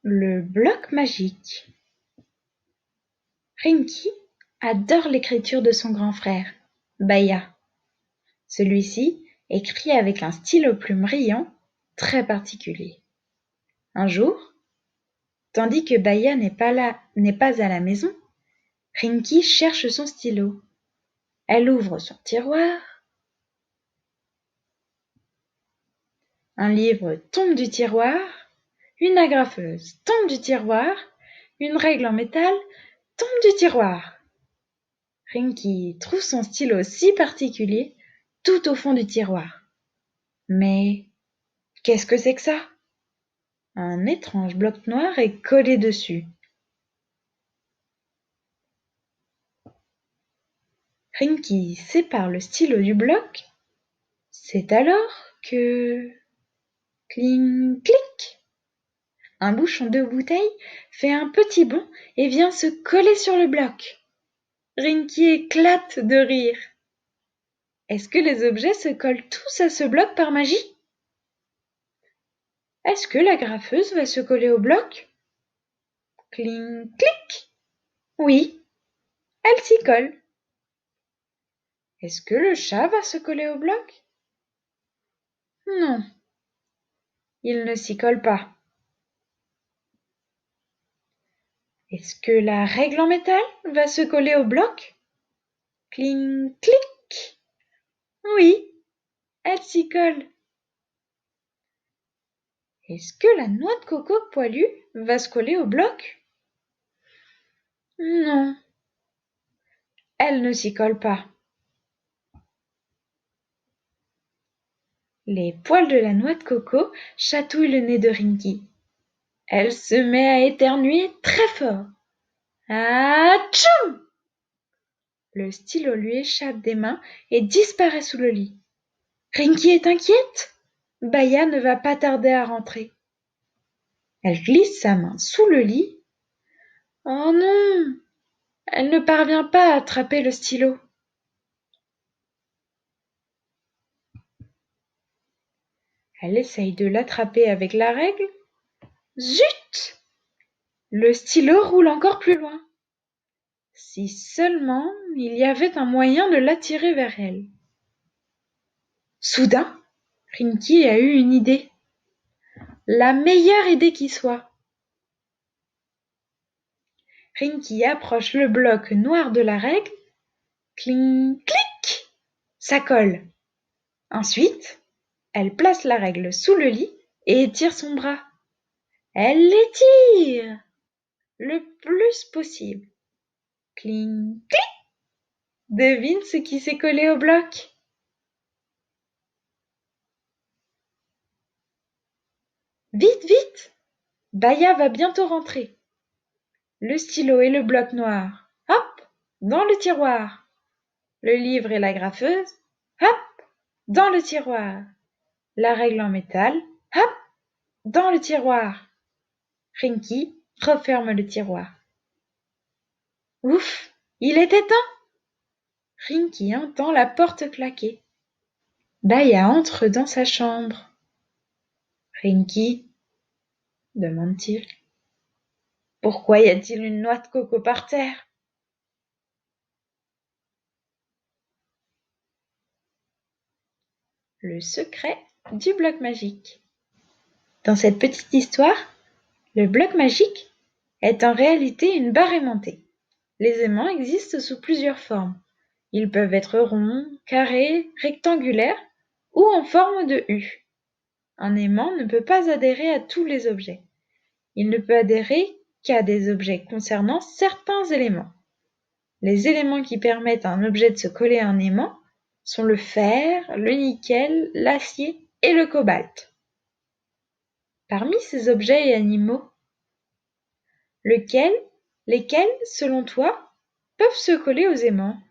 Le bloc magique. Rinky adore l'écriture de son grand frère, Baya. Celui-ci écrit avec un stylo plume brillant très particulier. Un jour, tandis que Baya n'est pas à la maison, Rinky cherche son stylo. Elle ouvre son tiroir. Un livre tombe du tiroir. Une agrafeuse tombe du tiroir. Une règle en métal tombe du tiroir. Rinky trouve son stylo si particulier tout au fond du tiroir. Mais qu'est-ce que c'est que ça? Un étrange bloc noir est collé dessus. Rinky sépare le stylo du bloc. C'est alors que... Cling, clic! Un bouchon de bouteille fait un petit bond et vient se coller sur le bloc. Rinky éclate de rire. Est-ce que les objets se collent tous à ce bloc par magie? Est-ce que la graffeuse va se coller au bloc? Cling, clic! Oui, elle s'y colle. Est-ce que le chat va se coller au bloc? Non, il ne s'y colle pas. Est-ce que la règle en métal va se coller au bloc? Cling, clic! Oui, elle s'y colle. Est-ce que la noix de coco poilue va se coller au bloc? Non, elle ne s'y colle pas. Les poils de la noix de coco chatouillent le nez de Rinky. Elle se met à éternuer très fort. Atchoum! Le stylo lui échappe des mains et disparaît sous le lit. Rinky est inquiète. Baya ne va pas tarder à rentrer. Elle glisse sa main sous le lit. Oh non! Elle ne parvient pas à attraper le stylo. Elle essaye de l'attraper avec la règle. Zut! Le stylo roule encore plus loin. Si seulement il y avait un moyen de l'attirer vers elle. Soudain, Rinky a eu une idée. La meilleure idée qui soit. Rinky approche le bloc noir de la règle. Cling, clic! Ça colle. Ensuite, elle place la règle sous le lit et étire son bras. Elle l'étire le plus possible. Cling, clic! Devine ce qui s'est collé au bloc. Vite, vite! Baya va bientôt rentrer. Le stylo et le bloc noir, hop, dans le tiroir. Le livre et la graffeuse, hop, dans le tiroir. La règle en métal, hop, dans le tiroir. Rinky referme le tiroir. Ouf, il était temps! Rinky entend la porte claquer. Baya entre dans sa chambre. Rinky, demande-t-il, pourquoi y a-t-il une noix de coco par terre? Le secret du bloc magique. Dans cette petite histoire, le bloc magique est en réalité une barre aimantée. Les aimants existent sous plusieurs formes. Ils peuvent être ronds, carrés, rectangulaires ou en forme de U. Un aimant ne peut pas adhérer à tous les objets. Il ne peut adhérer qu'à des objets concernant certains éléments. Les éléments qui permettent à un objet de se coller à un aimant sont le fer, le nickel, l'acier et le cobalt. Parmi ces objets et animaux, lesquels, selon toi, peuvent se coller aux aimants?